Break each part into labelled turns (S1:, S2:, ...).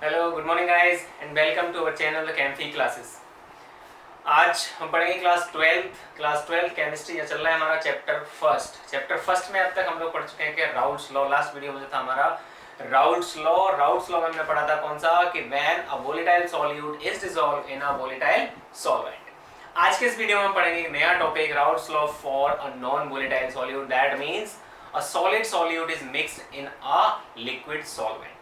S1: Hello good morning guys and welcome to our channel the chemistry classes. आज हम पढ़ेंगे class twelfth chemistry. या चल रहा है हमारा चैप्टर फर्स्ट में। अब तक हम लोग पढ़ चुके हैं कि राउल्ट्स लॉ। लास्ट वीडियो में था हमारा राउल्ट्स लॉ में हमने पढ़ा था कौन सा, कि when a volatile solute is dissolved in a volatile solvent. आज के इस वीडियो में हम पढ़ेंगे एक नया topic, Raoult's law for a non volatile solute. That means a solid solute is mixed in a liquid solvent.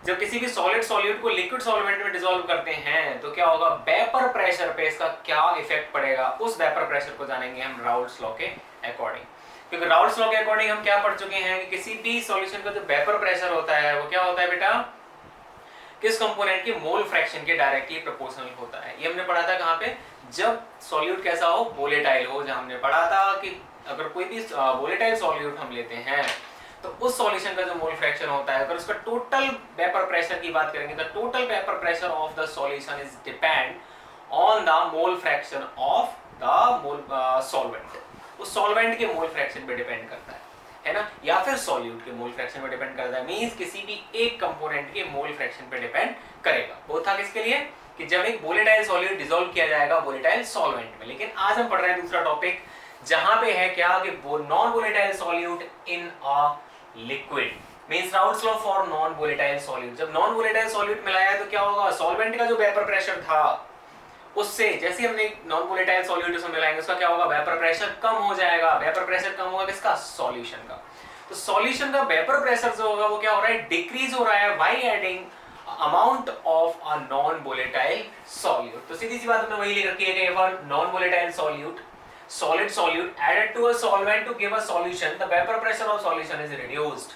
S1: जब किसी भी सॉलिड सॉल्यूट को लिक्विड सॉल्वेंट में डिसॉल्व करते हैं तो क्या होगा, वेपर प्रेशर पे इसका क्या इफेक्ट पड़ेगा, उस वेपर प्रेशर को जानेंगे हम राउल्ट्स लॉ के अकॉर्डिंग। क्योंकि राउल्ट्स लॉ के अकॉर्डिंग हम क्या पढ़ चुके हैं कि किसी भी सॉल्यूशन का जो वेपर प्रेशर होता है वो क्या होता है बेटा, किस कंपोनेंट के मोल फ्रैक्शन के डायरेक्टली प्रोपोर्शनल होता है। ये हमने पढ़ा था कहाँ पे, जब सॉल्यूट कैसा हो, वोलेटाइल हो। जहां हमने पढ़ा था कि अगर कोई भी वोलेटाइल सॉल्यूट हम लेते हैं तो उस सॉल्यूशन का जो मोल फ्रैक्शन होता है, अगर उसका टोटल वेपर प्रेशर की बात करेंगे तो total vapour pressure of the solution is depend on the mole fraction of the mole solvent. उस सॉल्वेंट के मोल फ्रैक्शन पे डिपेंड करता है ना, या फिर सॉल्यूट के मोल फ्रैक्शन पे डिपेंड करता है। मींस किसी भी एक कंपोनेंट के मोल फ्रैक्शन पे डिपेंड करेगा। वो था किसके लिए, कि जब एक वोलेटाइल सॉल्यूट डिसॉल्व किया जाएगा वोलेटाइल सॉल्वेंट में। लेकिन आज हम पढ़ रहे हैं दूसरा टॉपिक, जहां पे है क्या कि वो non volatile solute in a liquid. Means Raoult's law for non volatile solute. जब नॉन वोलेटाइल सॉल्यूट मिलाया है तो क्या होगा, सॉल्वेंट का जो वेपर प्रेशर था उससे, जैसे हमने नॉन वोलेटाइल सॉल्यूट उसमें मिलाएंगे उसका क्या होगा, वेपर प्रेशर कम हो जाएगा। वेपर प्रेशर कम होगा किसका, सॉल्यूशन का। तो सॉल्यूशन का वेपर प्रेशर जो होगा वो क्या हो रहा है, डिक्रीज हो रहा है by adding amount of a non volatile solute. तो सीधी सी बात हमने वही लिख रखी है कि for non volatile solute, solid solute added to a solvent to give a solution, the vapor pressure of solution is reduced.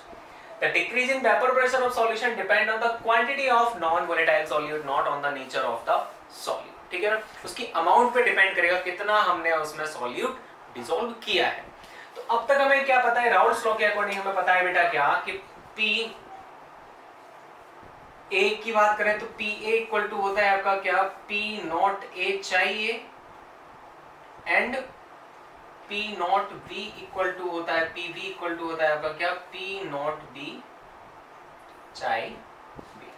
S1: The decrease in vapor pressure of solution depend on the quantity of non-volatile solute, not on the nature of the solute. ठीक है ना, उसकी amount पे depend करेगा कितना हमने उसमें solute dissolve किया है। तो अब तक हमें क्या पता है, राउल्ट्स लॉ के अकॉर्डिंग हमें पता है बेटा क्या, कि P A की बात करें तो P A इक्वल टू होता है आपका क्या, P नॉट A चाहिए and P naught V equal to होता है, PV इक्वल टू होता है आपका क्या, P नॉट B चाई B।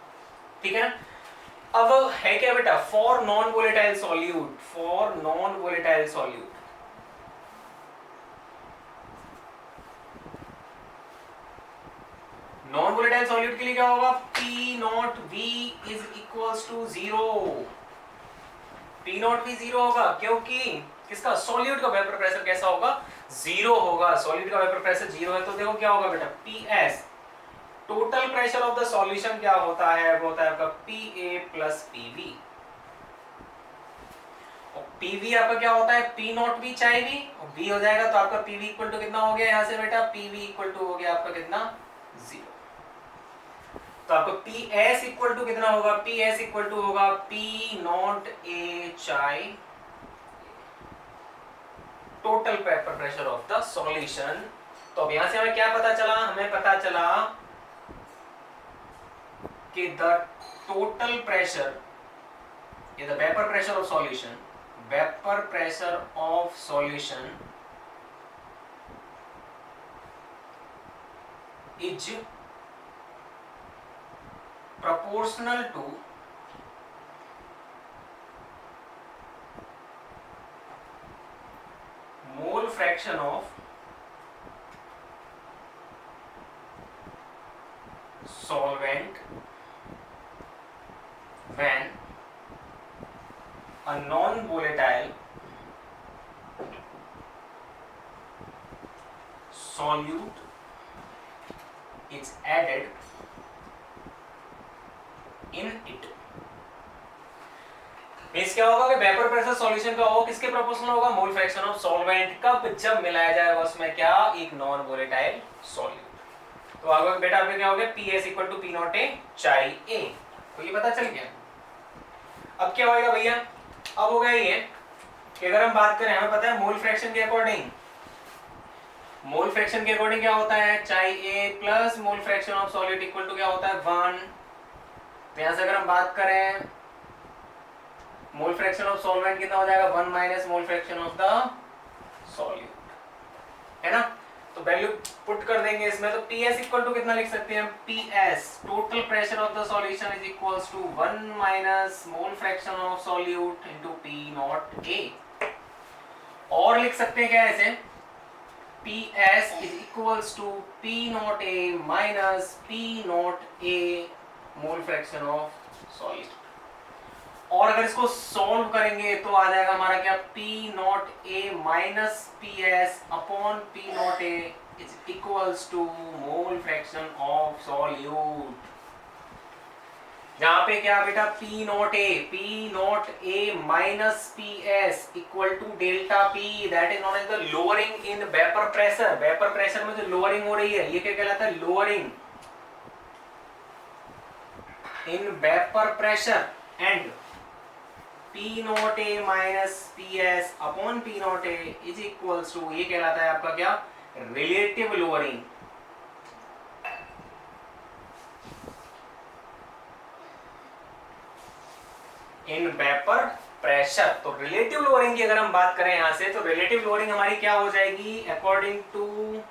S1: ठीक है ना। अब है क्या बेटा, for non volatile solute, for non volatile solute non volatile solute के लिए क्या होगा, P naught V is equals to 0। P naught V 0 होगा क्योंकि किसका, सॉल्यूट का वेपर प्रेशर कैसा होगा, 0 होगा। सॉल्यूट का वेपर प्रेशर 0 है तो देखो क्या होगा बेटा, PS total pressure of the solution क्या होता है, वो होता है आपका PA प्लस PV। और PV आपका क्या होता है, P नॉट V चाहे V, और V हो जाएगा तो आपका PV इक्वल टू कितना हो गया यहां से बेटा, PV इक्वल टू हो गया आपका कितना, 0। तो आपको PS इक्वल टू कितना होगा, PS इक्वल टू होगा P नॉट A चाहे total vapour pressure of the solution. तो अब यहां से हमें क्या पता चला, हमें पता चला कि द टोटल प्रेशर, ये the vapour pressure of solution, vapour pressure of solution is proportional to mole fraction of solvent when a non-volatile solute is added in it। Means क्या होगा कि वेपर प्रेशर सॉल्यूशन का होगा किसके proportional होगा, मोल fraction of solvent. कब, जब मिलाया जाएगा उसमें क्या, एक नॉन वोलेटाइल सॉल्यूट। तो आगे बेटा आपका क्या हो गया, PS equal to P naught A chi A। तो ये पता चल गया। अब क्या होगा भैया, अब होगा ये कि अगर हम बात करें, हमें पता है मोल फ्रैक्शन के अकॉर्डिंग, मोल फ्रैक्शन के अकॉर्डिंग क्या होता है, chi A plus mole fraction of solute equal to क्या होता है, 1। तो यहां से अगर हम बात करें मोल फ्रैक्शन ऑफ सॉल्वेंट कितना हो जाएगा, 1 minus mole fraction of the solute, है ना। तो वैल्यू पुट कर देंगे इसमें, तो PS इक्वल टू कितना लिख सकते हैं हम, PS total pressure of the solution is equals to 1 minus mole fraction of solute into P naught A। और लिख सकते हैं क्या ऐसे, PS is equals to P naught A minus P naught A mole fraction of solute. और अगर इसको solve करेंगे तो आ जाएगा हमारा क्या, P naught A minus PS upon P naught A is equals to mole fraction of solute. जहां पे क्या बेटा, P naught A minus PS equal to delta P, that is known as the lowering in vapour pressure. Vapour pressure में जो lowering हो रही है ये क्या कहलाता है, lowering in vapour pressure, and P naught A minus PS upon P naught A is equals to, ये कहलाता है आपका क्या, relative lowering in vapour pressure. तो रिलेटिव लोअरिंग की अगर हम बात करें यहां से, तो रिलेटिव लोअरिंग हमारी क्या हो जाएगी, according to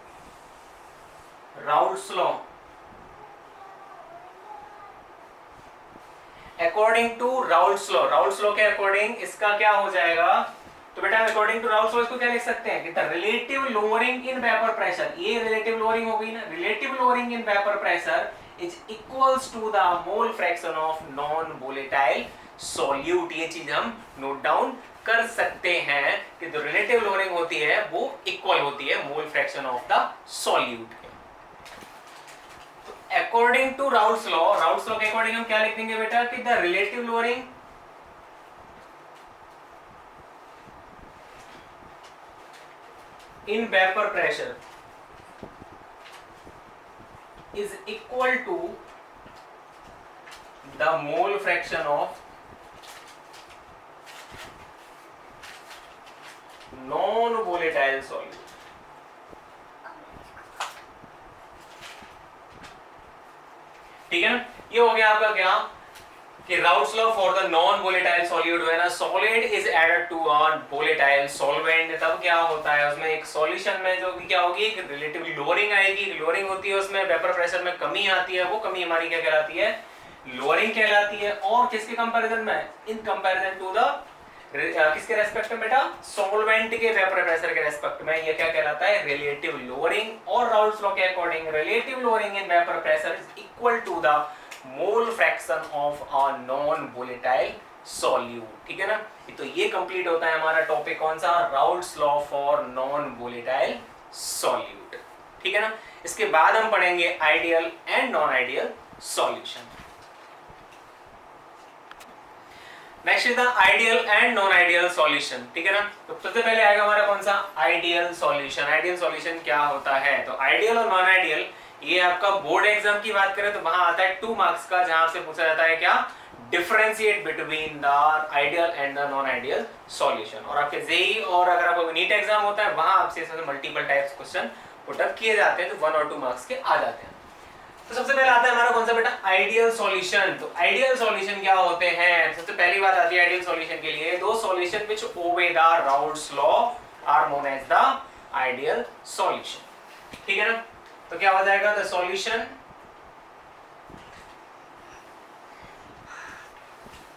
S1: Raoult's law, according to Raoult's law के अकॉर्डिंग इसका क्या हो जाएगा, तो बेटा अकॉर्डिंग टू राउल्ट्स लॉ इसको क्या लिख सकते हैं कि the relative lowering in vapour pressure, ये रिलेटिव लोअरिंग हो गई ना, relative lowering in vapour pressure is equals to the mole fraction of non volatile solute. ये चीज हम नोट डाउन कर सकते हैं कि जो रिलेटिव लोअरिंग होती है वो इक्वल होती है mole fraction of the solute के। तो अकॉर्डिंग टू राउल्ट्स लॉ के अकॉर्डिंग हम क्या लिख देंगे बेटा कि the relative lowering in vapour pressure is equal to the mole fraction of non volatile solute. ठीक है ना, ये हो गया आपका क्या कि Raoult's law for the non volatile solute, when a solid is added to a volatile solvent, तब क्या होता है उसमें एक सॉल्यूशन में जो क्या होगी, एक रिलेटिवली लोअरिंग आएगी। लोअरिंग होती है उसमें वेपर प्रेशर में कमी आती है, वो कमी हमारी क्या कहलाती है, लोअरिंग कहलाती है। और किसके कंपैरिजन में, इन कंपैरिजन टू द किसके रेस्पेक्ट में बेटा, सॉल्वेंट के वेपर प्रेशर के रेस्पेक्ट में, ये क्या कहलाता है, रिलेटिव लोअरिंग। और राउल्ट्स लॉ के according relative lowering in vapour pressure is equal to the mole fraction of a non volatile solute. ठीक है ना, तो ये कंप्लीट होता है हमारा टॉपिक कौन सा, Raoult's law for non volatile solute. ठीक है ना, इसके बाद हम पढ़ेंगे ideal and non ideal solution. Next is the ideal and non ideal solution. ठीक है ना, तो सबसे पहले आएगा हमारा कौन सा, आइडियल सॉल्यूशन। आइडियल सॉल्यूशन क्या होता है, तो आइडियल और नॉन आइडियल, ये आपका बोर्ड एग्जाम की बात करें तो वहां आता है 2 मार्क्स का, जहां से पूछा जाता है क्या, differentiate between the ideal and the non ideal solution. और आपके जेई और अगर आपको नीट एग्जाम होता है वहां आपसे इसमें multiple types question put up किए जाते हैं, तो 1 और 2 मार्क्स के आ जाते हैं। तो सबसे पहले आता है हमारा कौन सा बेटा, आइडियल सॉल्यूशन। तो आइडियल सॉल्यूशन क्या होते हैं, सबसे पहली बात आती है आइडियल सॉल्यूशन के लिए, दो solution which obey the Raoult's law are known as the ideal solution. ठीक है ना, तो क्या हो जाएगा, the solution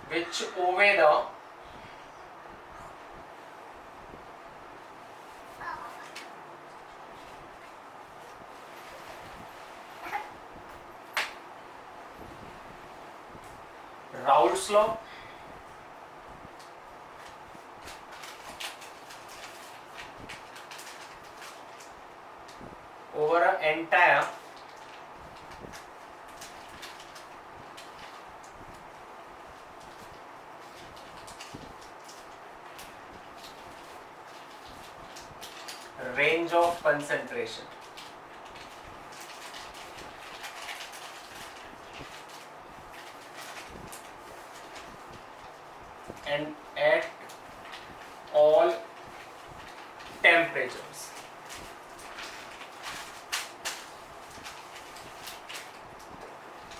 S1: which obey the Raoult's law over an entire range of concentration. And at all temperatures.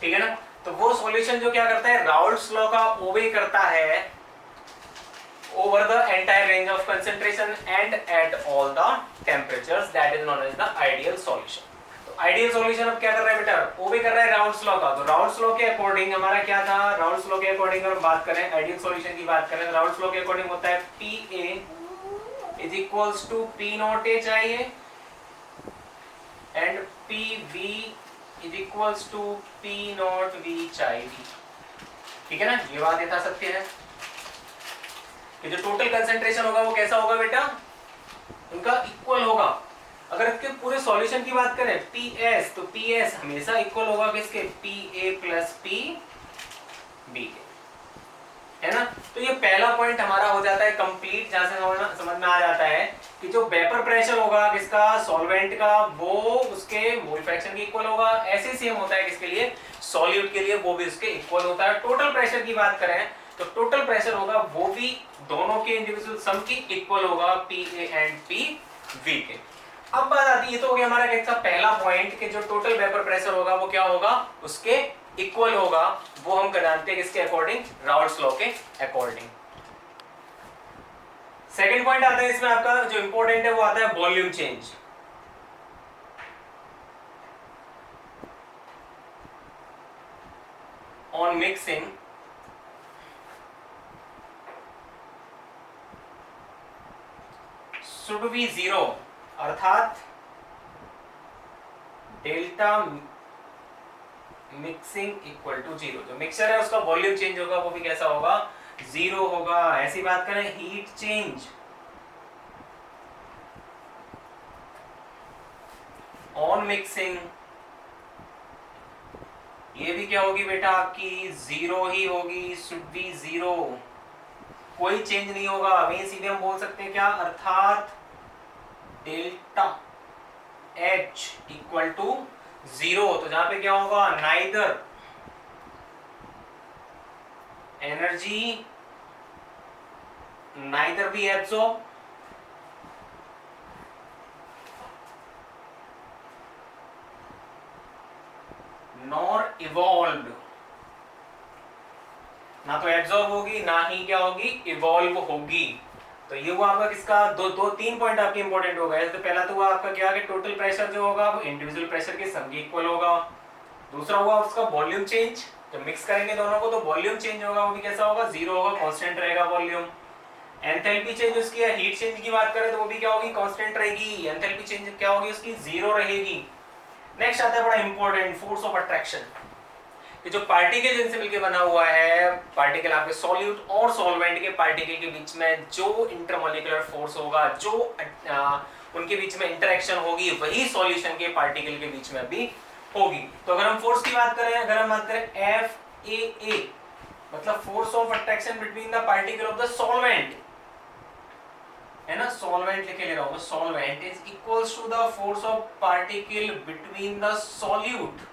S1: ठीक है ना, तो वो सॉल्यूशन जो क्या करता है, राउल्ट्स लॉ का ओबे करता है over the entire range of concentration and at all the temperatures, that is known as the ideal solution. तो ideal solution अब क्या कर रहा है बेटा, वो भी कर रहा है राउल्स लॉ का। तो राउल्स लॉ के अकॉर्डिंग हमारा क्या था, राउल्स लॉ के अकॉर्डिंग अगर बात करें आइडियल सॉल्यूशन की बात करें, राउल्स लॉ के अकॉर्डिंग होता है PA is equals to P naught A चाहिए and PV is equals to P naught V चाहिए। ठीक है ना, ये बात यथा सत्य है कि जो टोटल कंसंट्रेशन होगा वो कैसा होगा बेटा, उनका इक्वल होगा। अगर इसके पूरे सॉल्यूशन की बात करें PS, तो PS हमेशा इक्वल होगा किसके, PA प्लस PB के, है ना। तो ये पहला पॉइंट हमारा हो जाता है कंप्लीट, जहां से समझ में आ जाता है कि जो वेपर प्रेशर होगा किसका, सॉल्वेंट का, वो उसके मोल फ्रैक्शन के इक्वल होगा। ऐसे सेम होता है किसके लिए, सॉल्यूट के लिए, वो भी उसके इक्वल होता है। टोटल प्रेशर की बात करें तो टोटल प्रेशर होगा वो भी दोनों के इंडिविजुअल सम की इक्वल होगा, PA एंड PV के। अब बात आती है, ये तो हो गया हमारा कैसा पहला पॉइंट कि जो टोटल वेपर प्रेशर होगा वो क्या होगा, उसके इक्वल होगा। वो हम जानते हैं किसके अकॉर्डिंग, राउल्स लॉ के अकॉर्डिंग। सेकंड पॉइंट आता है इसमें आपका जो इंपॉर्टेंट है वो आता है volume change. On mixing should be zero, अर्थात delta mixing equal to zero. जो मिक्सचर है उसका वॉल्यूम चेंज होगा वो भी कैसा होगा, जीरो होगा। ऐसी बात करें हीट चेंज ऑन मिक्सिंग, ये भी क्या होगी बेटा आपकी, जीरो ही होगी, शुड बी जीरो, कोई चेंज नहीं होगा। वहीं सीधे हम बोल सकते हैं क्या, अर्थात delta H equal to zero. तो जहां पे क्या होगा, neither energy neither be absorb nor evolve, ना तो एब्सॉर्ब होगी ना ही क्या होगी, इवॉल्व होगी। तो ये वो आपका किसका, दो तीन पॉइंट आपके इंपॉर्टेंट हो गए। तो पहला तो हुआ आपका क्या, कि टोटल प्रेशर जो होगा वो इंडिविजुअल प्रेशर के सम के इक्वल होगा। दूसरा हुआ उसका वॉल्यूम चेंज, जब मिक्स करेंगे दोनों को तो वॉल्यूम चेंज होगा, वो भी कैसा होगा, जीरो होगा, कांस्टेंट रहेगा वॉल्यूम। एंथैल्पी चेंज उसकी है, हीट चेंज की बात करें तो वो भी क्या होगी, कांस्टेंट रहेगी। एंथैल्पी चेंज क्या होगी उसकी, जीरो रहेगी। नेक्स्ट आता है बड़ा इंपॉर्टेंट, फोर्स ऑफ अट्रैक्शन। कि जो पार्टिकल जिनसे मिलकर बना हुआ है, पार्टिकल आपके सॉल्यूट और सॉल्वेंट के पार्टिकल के बीच में जो इंटरमॉलिक्यूलर फोर्स होगा, जो उनके बीच में इंटरेक्शन होगी, वही सॉल्यूशन के पार्टिकल के बीच में भी होगी। तो अगर हम फोर्स की बात करें, अगर हम बात करें FAA, मतलब force of attraction between the particle of the solvent, है ना, सॉल्वेंट लिखे ले रहा हूं, solvent is equals to the force of particle between the solute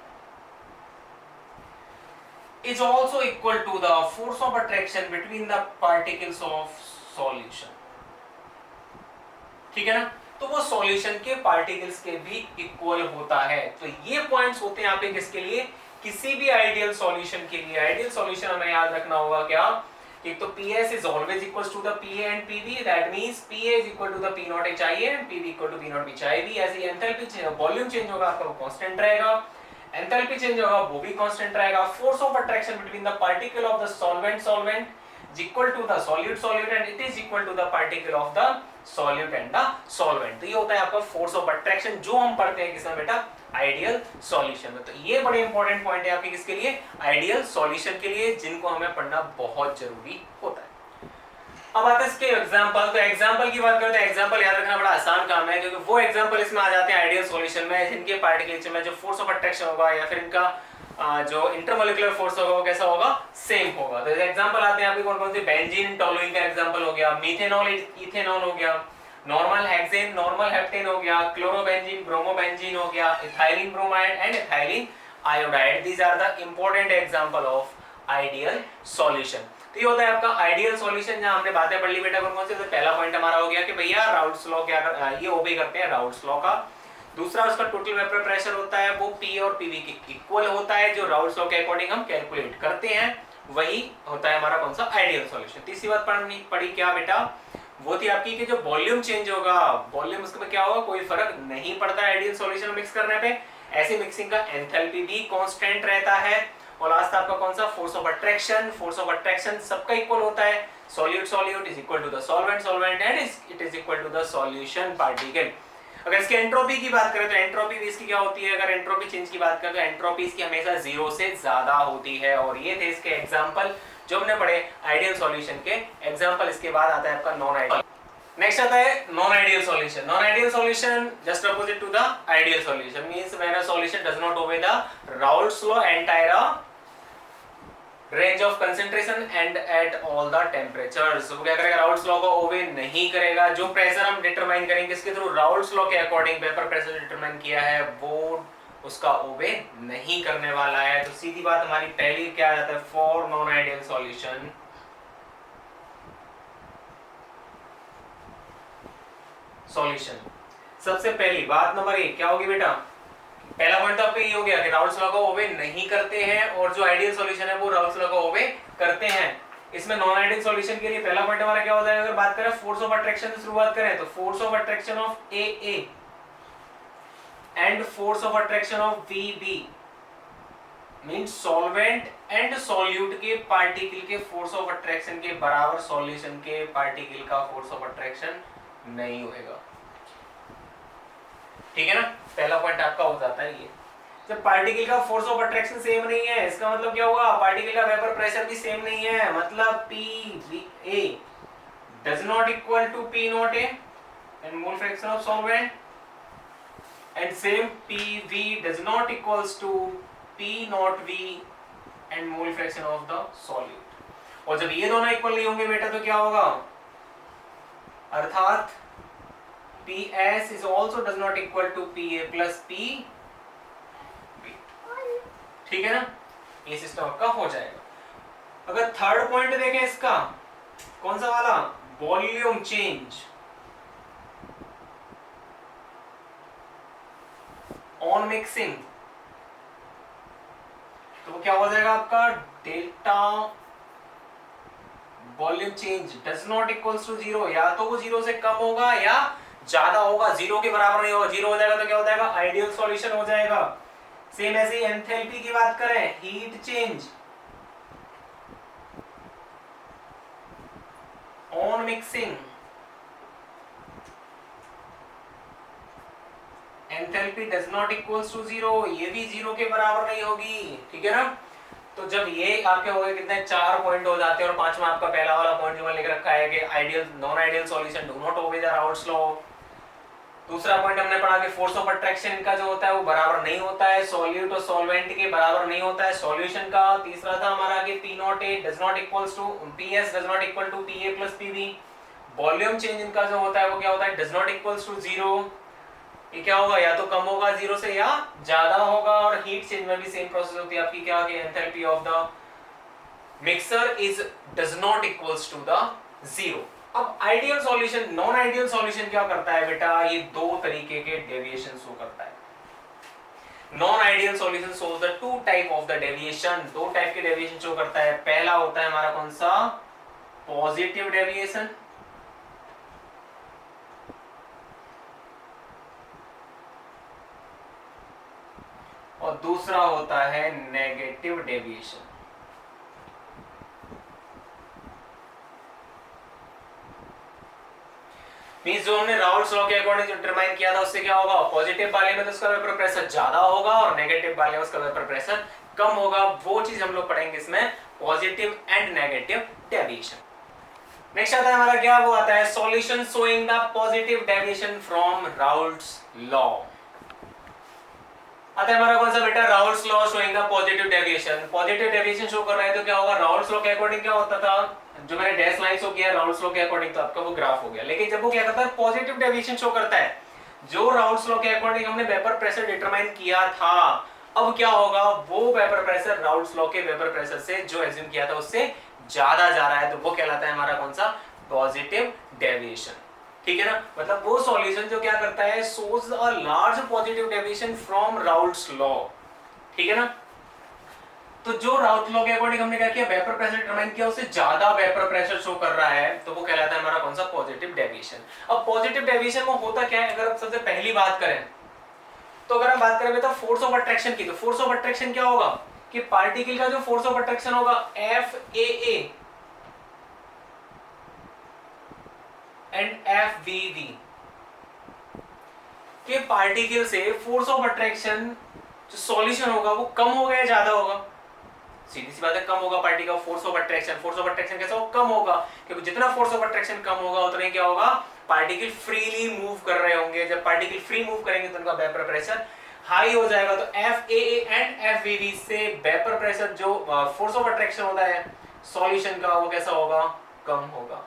S1: is also equal to the force of attraction between the particles of solution। ठीक है ना, तो वो सॉल्यूशन के पार्टिकल्स के भी इक्वल होता है। तो ये पॉइंट्स होते हैं आपके किसके लिए, किसी भी आइडियल सॉल्यूशन के लिए। आइडियल सॉल्यूशन हमें याद रखना होगा क्या, एक तो PS is always equals to the PA and PV, that means PA is equal to the P naught HIA and PV equal to P naught HIV। ऐसे एंथैल्पी वॉल्यूम चेंज होगा आपका, वो कांस्टेंट रहेगा। एंथैल्पी चेंज होगा वो भी constant रहेगा। Force of attraction between the particle of the solvent is equal to the solute and it is equal to the particle of the solute and the solvent। तो ये होता है आपका फोर्स ऑफ अट्रैक्शन, जो हम पढ़ते हैं किसमें बेटा, आइडियल सॉल्यूशन में। तो ये बड़े इंपॉर्टेंट पॉइंट है आपके किसके लिए, आइडियल सॉल्यूशन के लिए, जिनको हमें पढ़ना बहुत जरूरी होता है। अब आता है इसके एग्जांपल। तो एग्जांपल की बात करते हैं, एग्जांपल याद रखना बड़ा आसान काम है, क्योंकि वो एग्जांपल इसमें आ जाते हैं आइडियल सॉल्यूशन में, जिनके पार्टिकल्स में जो फोर्स ऑफ अट्रैक्शन होगा या फिर इनका जो इंटरमॉलिक्यूलर फोर्स होगा वो कैसा होगा, सेम होगा। तो एग्जांपल आते हैं आपके कौन कौन से, बेंजीन टोलुइने का एग्जांपल हो गया, मीथेनॉल इथेनॉल हो गया, नॉर्मल हेक्सेन नॉर्मल हेप्टेन हो गया, क्लोरोबेंजीन ब्रोमोबेंजीन हो गया, ethylene bromide and ethylene iodide. These are the important example of ideal solution. तो ये होता है आपका आइडियल सॉल्यूशन, जहां हमने बातें पढ़ ली बेटा कौन कौन से। तो पहला पॉइंट हमारा हो गया कि भैया राउल्स लॉ क्या ये ओबे करते हैं राउल्स लॉ का। दूसरा उसका टोटल वेपर प्रेशर होता है वो P और PV के इक्वल होता है, जो राउल्स लॉ के अकॉर्डिंग हम कैलकुलेट करते हैं। वही होता है हमारा कौन सा आइडियल सॉल्यूशन। तीसरी बात पड़ी क्या बेटा, वो थी आपकी कि जो वॉल्यूम चेंज होगा, वॉल्यूम उसमें क्या होगा, कोई फर्क नहीं पड़ता है आइडियल सॉल्यूशन मिक्स करने पे। ऐसी मिक्सिंग का एंथैल्पी भी कांस्टेंट रहता है। और लास्ट आपका कौन सा, force of attraction. Force of attraction सबका इक्वल होता है, solute solute is equal to the solvent solvent and it is equal to the solution particle. अगर इसके एंट्रोपी की बात करें तो एंट्रोपी भी इसकी क्या होती है, अगर एंट्रोपी चेंज की बात करें तो एंट्रोपी इसकी हमेशा 0 से ज्यादा होती है। और ये थे इसके एग्जांपल जो हमने पढ़े आइडियल सॉल्यूशन के एग्जांपल। इसके बाद आता है आपका नॉन आइडियल। नेक्स्ट आता है non ideal solution. Non ideal solution just opposite to the ideal solution, means when a solution does not obey the Raoult's law entire range of concentration and at all the temperatures. वो क्या करेगा, Raoult's law को ओबे नहीं करेगा। जो pressure हम determine करेंगे इसके थ्रू राउल्ट्स लॉ के अकॉर्डिंग वेपर प्रेशर डिटरमाइन किया है, वो उसका ओबे नहीं करने वाला है। तो सीधी बात हमारी पहली क्या आ जाता है, for non ideal solution solution. सबसे पहली बात नंबर 1 क्या होगी बेटा, पहला पॉइंट तो आपका ये हो गया कि राउल्ट्स लॉ को ओबे नहीं करते हैं, और जो आइडियल सॉल्यूशन है वो राउल्ट्स लॉ को ओबे करते हैं। इसमें नॉन आइडियल सॉल्यूशन के लिए पहला पॉइंट हमारा क्या होता है, अगर बात करें फोर्स ऑफ अट्रैक्शन से शुरुआत करें तो force of attraction of A and force of attraction of B means solvent and solute के पार्टिकल के फोर्स ऑफ अट्रैक्शन के बराबर सॉल्यूशन के पार्टिकल का फोर्स ऑफ अट्रैक्शन नहीं होएगा। ठीक है ना, पहला पॉइंट आपका हो जाता है ये। जब पार्टिकल का फोर्स ऑफ अट्रैक्शन सेम नहीं है, इसका मतलब क्या होगा, पार्टिकल का वेपर प्रेशर भी सेम नहीं है। मतलब PA does not equal to P naught A and mole fraction of solvent, and same PV does not equals to P naught V and mole fraction of the solute। और जब ये दोनों equal नहीं होंगे बेटा तो क्या होगा, अर्थात PS is also does not equal to PA plus PB। ठीक है ना, ये सिस्टम आपका हो जाएगा। अगर थर्ड पॉइंट देखें इसका, कौन सा वाला, वॉल्यूम चेंज ऑन मिक्सिंग, तो वो क्या हो जाएगा आपका, delta volume change does not equals to 0, या तो वो 0 से कम होगा या ज्यादा होगा, 0 के बराबर नहीं होगा। 0 हो जाएगा तो क्या हो जाएगा, आइडियल सॉल्यूशन हो जाएगा। सेम ऐसे एंथैल्पी की बात करें, heat change on mixing, enthalpy does not equals to 0, ये भी 0 के बराबर नहीं होगी। ठीक है ना, तो जब ये आपके हो गए कितने, 4 पॉइंट हो जाते हैं। और पांचवा आपका पहला वाला पॉइंट जो मैंने लिख रखा है कि ideal non ideal solution do not obey the Raoult's law. दूसरा पॉइंट हमने पढ़ा कि फोर्स ऑफ अट्रैक्शन का जो होता है वो बराबर नहीं होता है, सॉल्यूट और सॉल्वेंट के बराबर नहीं होता है सॉल्यूशन का। तीसरा था हमारा कि P naught A does not equals to PS does not equal to PA plus PB। Volume change इनका जो होता है वो क्या होता है, डज नॉट इक्वल्स टू 0, ये क्या होगा, या तो कम होगा 0 से या ज्यादा होगा। और हीट चेंज में भी सेम प्रोसेस होती है आपकी, क्या कि enthalpy of the mixer is does not equals to the 0। अब ideal solution, non ideal solution क्या करता है बेटा, ये दो तरीके के डेविएशन शो करता है। Non ideal solution shows the two type of the deviation, दो टाइप के डेविएशन शो करता है। पहला होता है हमारा कौन सा, पॉजिटिव डेविएशन, और दूसरा होता है नेगेटिव डेविएशन। मींस जो हमने राउल्ट्स लॉ के अकॉर्डिंग जो डिटरमाइन किया था उससे क्या होगा, पॉजिटिव वाले में तो उसका वेपर प्रेशर ज्यादा होगा और नेगेटिव वाले में उसका वेपर प्रेशर कम होगा। वो चीज हम लोग पढ़ेंगे इसमें, positive and negative deviation. Next आता है हमारा क्या, वो आता है solution showing the positive deviation from Raoult's law. आता है हमारा कौन सा बेटा, Raoult's law showing the positive deviation. Positive deviation show कर रहा है तो क्या होगा, राउल्ट्स लॉ के अकॉर्डिंग क्या होता था, जो मैंने डैश लाइन शो किया राउल्ट्स लॉ के अकॉर्डिंग, तो आपका वो ग्राफ हो गया। लेकिन जब वो क्या करता है, पॉजिटिव डेविएशन शो करता है, जो राउल्ट्स लॉ के अकॉर्डिंग हमने वेपर प्रेशर डिटरमाइन किया था, अब क्या होगा, वो वेपर प्रेशर राउल्ट्स लॉ के वेपर प्रेशर से जो एज्यूम किया था उससे ज्यादा जा रहा है, तो वो कहलाता है हमारा कौन सा, पॉजिटिव डेविएशन। ठीक है ना, मतलब वो सॉल्यूशन जो क्या करता है, shows a large positive deviation from Raoult's law. ठीक है ना, तो जो राउथ लॉ के अकॉर्डिंग हमने क्या किया, वेपर प्रेशर डिटरमाइन किया, उससे ज्यादा वेपर प्रेशर शो कर रहा है, तो वो कहलाता है हमारा कौन सा, पॉजिटिव डेविएशन। अब पॉजिटिव डेविएशन में होता क्या है, अगर सबसे पहली बात करें तो अगर हम बात करें बेटा फोर्स ऑफ अट्रैक्शन की, तो फोर्स ऑफ अट्रैक्शन क्या होगा कि पार्टिकल का जो फोर्स ऑफ अट्रैक्शन होगा FAA एंड FVV के पार्टिकल से फोर्स ऑफ अट्रैक्शन जो सॉल्यूशन होगा वो कम होगा या ज्यादा होगा, सीधी सी बात है कम होगा। पार्टिकल का force of attraction, force of attraction कैसा होगा, कम होगा, क्योंकि जितना फोर्स ऑफ अट्रैक्शन कम होगा उतना ही क्या होगा, पार्टिकल फ्रीली मूव कर रहे होंगे। जब पार्टिकल फ्री मूव करेंगे तो उनका वेपर प्रेशर हाई हो जाएगा। तो FAA एंड FVV से वेपर प्रेशर जो फोर्स ऑफ अट्रैक्शन होता है सॉल्यूशन का वो कैसा होगा, कम होगा।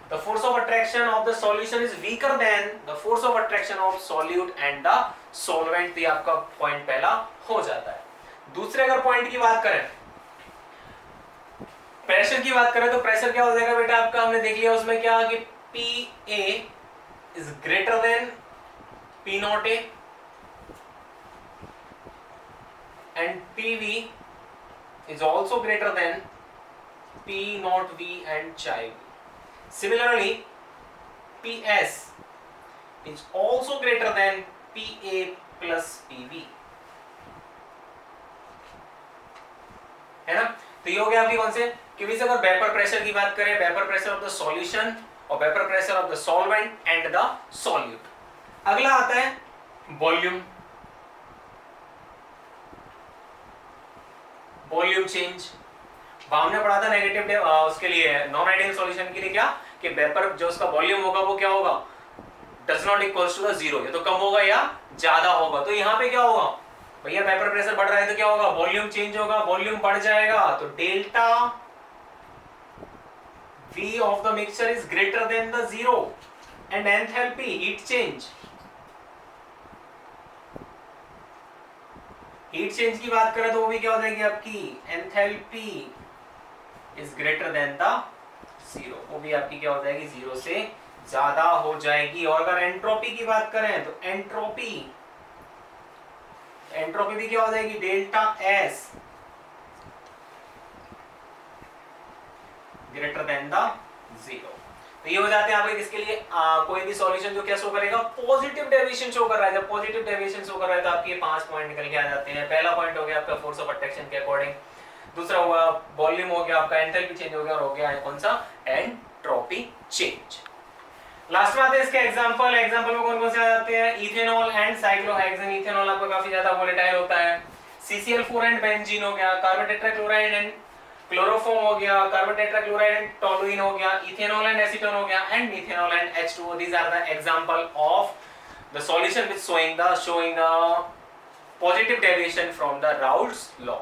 S1: The force of attraction of the solution is weaker than the force of attraction of solute and the solvent। ये आपका पॉइंट पहला हो जाता है। दूसरे अगर पॉइंट की बात करें, प्रेशर की बात करें, तो प्रेशर क्या हो जाएगा बेटा आपका, हमने देख लिया उसमें क्या कि PA is greater than P0A and PV is also greater than P0V and chi V। Similarly, PS is also greater than PA plus PV, है ना। तो ये हो गया आपकी कौन से, कि भी अगर वेपर प्रेशर की बात करें, vapour pressure of the solution और vapour pressure of the solvent and the solute. अगला आता है वॉल्यूम, वॉल्यूम चेंज। हमने पढ़ा था नेगेटिव उसके लिए, नॉन आइडियल सॉल्यूशन के लिए क्या कि वेपर जो उसका वॉल्यूम होगा वो क्या होगा, does not equals to the zero, ये तो कम होगा या ज्यादा होगा। तो यहाँ पे क्या होगा भैया, वेपर प्रेशर बढ़ रहा है तो क्या होगा, वॉल्यूम चेंज होगा, वॉल्यूम बढ़ जाएगा तो delta V of the mixture is greater than the zero and enthalpy heat change, heat change की बात करें तो वो भी क्या हो जाएगी आपकी, enthalpy is greater than the zero, वो भी आपकी क्या हो जाएगी, जीरो से ज्यादा हो जाएगी। और अगर एंट्रोपी की बात करें तो एंट्रोपी भी क्या हो जाएगी, delta S greater than the zero. तो ये हो जाते हैं आपके किसके लिए, कोई भी सॉल्यूशन जो क्या शो करेगा, पॉजिटिव डेविएशन शो कर रहा है। जब पॉजिटिव डेविएशन शो कर रहा है तो आपके 5 पॉइंट निकल के आ जाते हैं। पहला पॉइंट हो गया आपका फोर्स ऑफ अट्रैक्शन के अकॉर्डिंग, दूसरा हुआ वॉल्यूम हो गया आपका, एंथैल्पी चेंज हो गया, और हो गया कौन सा, एंट्रोपी चेंज। लास्ट में आते हैं इसके एग्जांपल। एग्जांपल में कौन कौन से आ जाते हैं, इथेनॉल एंड साइक्लोहेक्सेन। इथेनॉल आपका काफी ज्यादा वोलेटाइल होता है। CCl4 एंड बेंजीन हो गया, कार्बन टेट्राक्लोराइड एंड क्लोरोफॉर्म हो गया, कार्बन टेट्राक्लोराइड एंड टोलुइन हो गया, इथेनॉल एंड एसीटोन हो गया, and methanol and H2O। These are the example of the solution which showing the positive deviation from the Raoult's law।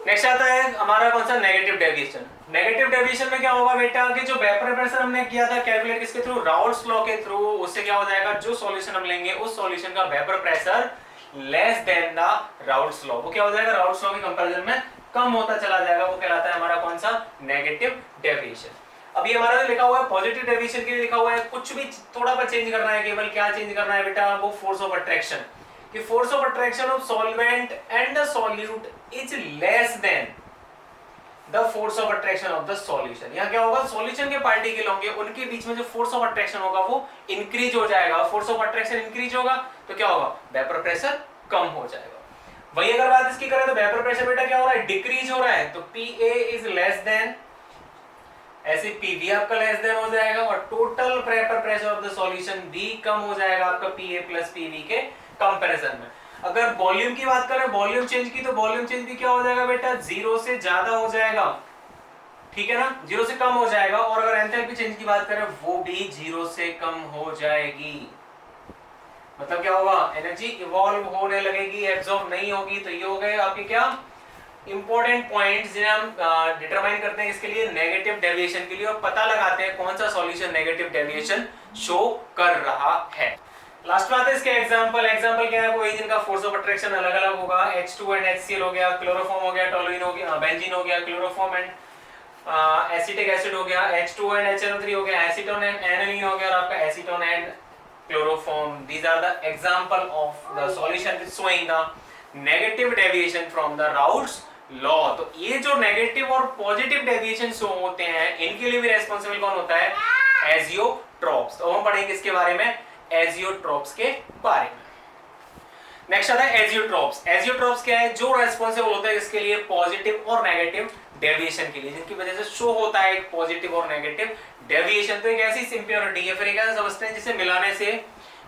S1: Next आता है हमारा कौन सा, नेगेटिव डेविएशन। नेगेटिव डेविएशन में क्या होगा बेटा कि जो वेपर प्रेशर हमने किया था कैलकुलेट किसके थ्रू, राउल्ट्स लॉ के थ्रू, उससे क्या हो जाएगा, जो सॉल्यूशन हम लेंगे उस सॉल्यूशन का vapour pressure less than the Raoult's law, वो क्या हो जाएगा, राउल्ट्स लॉ के कंपैरिजन में कम होता चला जाएगा, वो कहलाता है हमारा कौन सा, नेगेटिव डेविएशन। अब ये हमारा जो लिखा हुआ है पॉजिटिव डेविएशन के लिए लिखा हुआ है, कुछ भी थोड़ा सा चेंज करना है, केवल क्या चेंज करना है बेटा, वो फोर्स ऑफ अट्रैक्शन, कि force of attraction of solvent and the solute is less than the force of attraction of the solution. यहाँ क्या होगा, सॉल्यूशन के पार्टिकल होंगे उनके बीच में जो फोर्स ऑफ अट्रैक्शन होगा वो इंक्रीज हो जाएगा। फोर्स ऑफ अट्रैक्शन इंक्रीज होगा तो क्या होगा, वेपर प्रेशर कम हो जाएगा। वही अगर बात इसकी करें तो वेपर प्रेशर बेटा क्या हो रहा है, डिक्रीज हो रहा है, तो PA इज लेस देन, ऐसे PV आपका लेस देन हो जाएगा, और total vapour pressure of the solution भी कम हो जाएगा आपका PA प्लस PV के कंपैरिजन में। अगर वॉल्यूम की बात करें, वॉल्यूम चेंज की, तो वॉल्यूम चेंज भी क्या हो जाएगा बेटा, जीरो से ज्यादा हो जाएगा, ठीक है ना, जीरो से कम हो जाएगा। और अगर एंथैल्पी चेंज की बात करें वो भी जीरो से कम हो जाएगी। मतलब क्या होगा, एनर्जी इवॉल्व होने लगेगी, एब्जॉर्ब नहीं होगी। तो ये हो गए आपके क्या इंपॉर्टेंट पॉइंट्स जिन्हें हम डिटरमाइन करते हैं इसके लिए, नेगेटिव डेविएशन के लिए, और पता लगाते हैं कौन सा सॉल्यूशन नेगेटिव डेविएशन शो कर रहा है। लास्ट में आते हैं इसके एग्जांपल। एग्जांपल क्या है, वही जिनका फोर्स ऑफ अट्रैक्शन अलग अलग होगा। H2 एंड HCl हो गया, क्लोरोफॉर्म हो गया, टोलुइन हो गया, बेंजीन हो गया, क्लोरोफॉर्म एंड एसिटिक एसिड हो गया, H2 एंड HNO3 हो गया, एसीटोन एंड एनिलीन हो गया, और आपका acetone and chloroform. These are the example of the solution which showing the negative deviation from the Raoult's law. तो ये जो नेगेटिव और पॉजिटिव डेविएशन शो होते हैं इनके लिए भी रेस्पॉन्सिबल कौन होता है? एजियोट्रॉप्स। तो हम पढ़ेंगे किसके बारे में? एजियोट्रॉप्स के बारे में। नेक्स्ट आता है एजियोट्रॉप्स। एजियोट्रॉप्स क्या है? जो रेस्पॉन्सिबल होता है इसके लिए पॉजिटिव और नेगेटिव डेविएशन के लिए, जिनकी वजह से शो होता है एक पॉजिटिव और नेगेटिव डेविएशन। तो एक ऐसी इम्प्योरिटी है, फिर एक ऐसा सब्सटेंस जिसे मिलाने से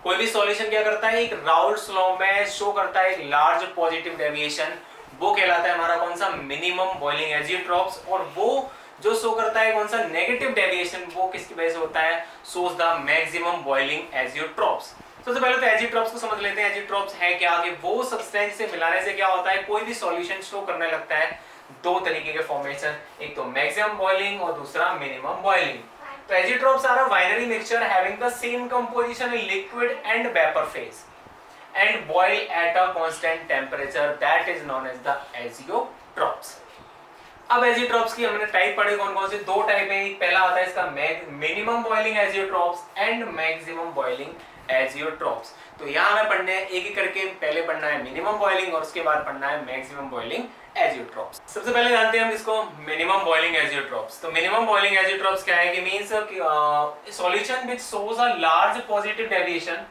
S1: कोई भी सॉल्यूशन क्या करता है? एक राउल्ट्स लॉ में शो करता है एक लार्ज पॉजिटिव डेविएशन, वो कहलाता है हमारा कौन सा? Minimum boiling azeotropes. और वो जो शो करता है कौन सा? नेगेटिव डेविएशन, वो किसकी वजह से होता है? Shows the maximum boiling azeotropes. सबसे पहले तो एजियोट्रॉप्स को समझ लेते हैं। एजियोट्रॉप्स है क्या? कि वो सब्सटेंस से मिलाने से क्या होता है? कोई भी सॉल्यूशन शो करने लगता है दो तरीके के फॉर्मेशन, एक तो मैक्सिमम बॉइलिंग और दूसरा मिनिमम बॉइलिंग। तो azeotropes are a binary mixture having the same composition in liquid and vapour phase and boil at a constant temperature, that is known as the azeotrophs। अब azeotropes की हमने type पढ़े कौन कौन से? दो टाइप है। पहला आता है इसका minimum boiling azeotropes and maximum boiling azeotropes. तो यहाँ हमें पढ़ने हैं एक एक करके। पहले पढ़ना है मिनिमम बॉइलिंग और उसके बाद पढ़ना है मैक्सिमम बॉइलिंग एजियोट्रॉप्स। सबसे पहले जानते हैं हम इसको मिनिमम बॉइलिंग एजियोट्रॉप्स। तो मिनिमम बॉइलिंग एजियोट्रॉप्स क्या है? कि means solution which shows a large positive deviation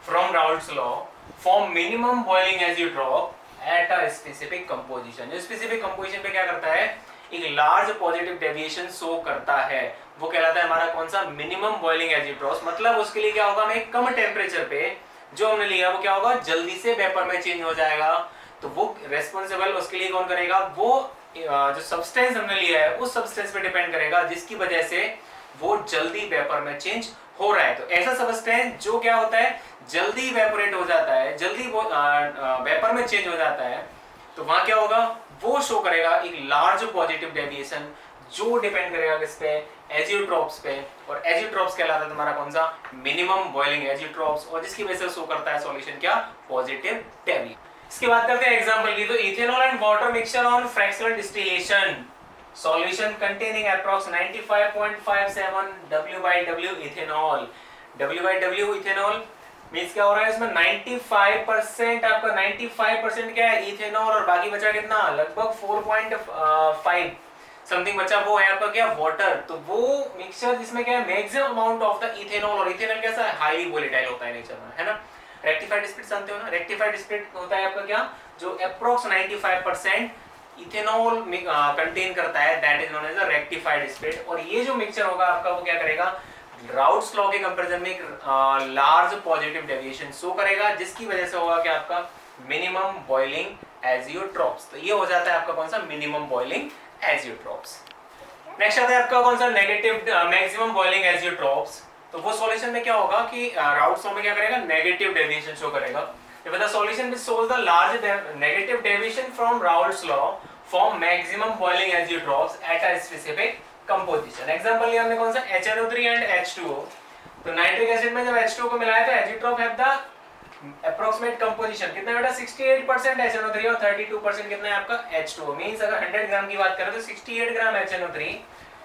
S1: from Raoult's law form minimum boiling azeotrope at a specific composition. जो स्पेसिफिक कंपोजिशन पे क्या करता है? एक लार्ज पॉजिटिव डेविएशन शो करता है, वो कहलाता है हमारा कौन सा? Minimum boiling azeotropes. मतलब उसके लिए क्या होगा? हमें कम टेम्परेचर पे जो हमने लिया वो क्या होगा? जल्दी से वेपर में चेंज हो जाएगा। तो वो रेस्पॉन्सिबल उसके लिए कौन करेगा? वो जो सब्सटेंस हमने लिया है उस सब्सटेंस पे डिपेंड करेगा, जिसकी वजह से वो जल्दी वेपर में चेंज हो रहा है। तो ऐसा सब्सटेंस जो क्या होता है? जल्दी इवेपोरेट हो जाता है, जल्दी वो वेपर में चेंज हो जाता है, तो वहां क्या होगा? वो शो करेगा एक लार्ज पॉजिटिव डेविएशन, जो डिपेंड करेगा किस पे? एजियोट्रॉप्स पे। और एजियोट्रॉप्स कहलाता है तुम्हारा कौन सा? मिनिमम बॉइलिंग एजियोट्रॉप्स, और जिसकी वजह से शो करता है सॉल्यूशन क्या? Positive deviation. इसके बाद करते हैं एग्जांपल की। तो ethanol and water mixture on fractional distillation, solution containing approx 95.57 W/W ethanol। W/W ethanol means क्या हो रहा है इसमें? 95% आपका 95% क्या है? इथेनॉल, और बाकी बचा कितना? लगभग 4.5 समथिंग बचा, वो है आपका क्या? वाटर। तो वो मिक्सचर जिसमें क्या है? Maximum amount of the ethanol. और इथेनॉल कैसा है? हाईली वोलेटाइल होता है नेचर में, है ना। रेक्टिफाइड स्पिरिट जानते हो ना? रेक्टिफाइड स्पिरिट होता है आपका क्या? जो अप्रोक्स 95% इथेनॉल कंटेन करता है, that is known as a rectified spirit. और ये जो मिक्सचर होगा आपका वो क्या करेगा? राउल्ट्स लॉ के कंपैरिजन में एक लार्ज पॉजिटिव डेविएशन शो करेगा, जिसकी वजह से होगा कि आपका मिनिमम बॉइलिंग एजियोट्रॉप्स। तो ये हो जाता है आपका कौन सा? Minimum boiling azeotropes. नेक्स्ट आता है आपका कौन सा? Negative maximum boiling azeotropes. तो वो सॉल्यूशन में क्या होगा कि राउल्ट्स लॉ में क्या करेगा? नेगेटिव डेविएशन शो करेगा। If the solution which shows the large negative deviation from Raoult's law form maximum boiling azeotrophs at a specific composition। Example लिया हमने कौन सा? HNO3 and H2O। तो नाइट्रिक एसिड में जब H2O को मिलाया तो azeotrope have the approximate composition कितना बेटा? 68% HNO3 और 32% कितना है आपका? H2O। मींस अगर 100 ग्राम की बात करें तो 68 ग्राम HNO3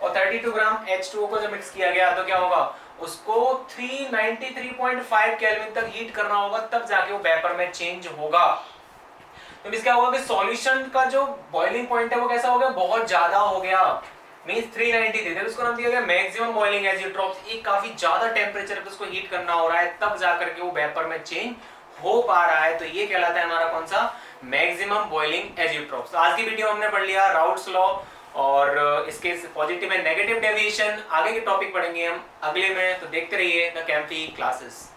S1: और 32 ग्राम H2O को जब मिक्स किया गया तो क्या होगा? उसको 393.5 केल्विन तक हीट करना होगा, तब जाके वो वेपर में चेंज होगा। तो इसका होगा कि सॉल्यूशन का जो बॉइलिंग पॉइंट है वो कैसा हो गया? बहुत ज्यादा हो गया। मींस 393 थे, उसको नाम दिया गया मैक्सिमम बॉइलिंग एजियोट्रॉप्स। एक काफी ज्यादा टेम्परेचर पे उसको हीट करना हो रहा है, तब जाकर के वो वेपर में चेंज हो पा रहा है। तो ये कहलाता है हमारा कौन सा? Maximum boiling azeotropes. आज की वीडियो हमने पढ़ लिया राउल्ट्स लॉ और इसके पॉजिटिव एंड नेगेटिव डेविएशन। आगे के टॉपिक पढ़ेंगे हम अगले में, तो देखते रहिए द कैम्फी क्लासेस।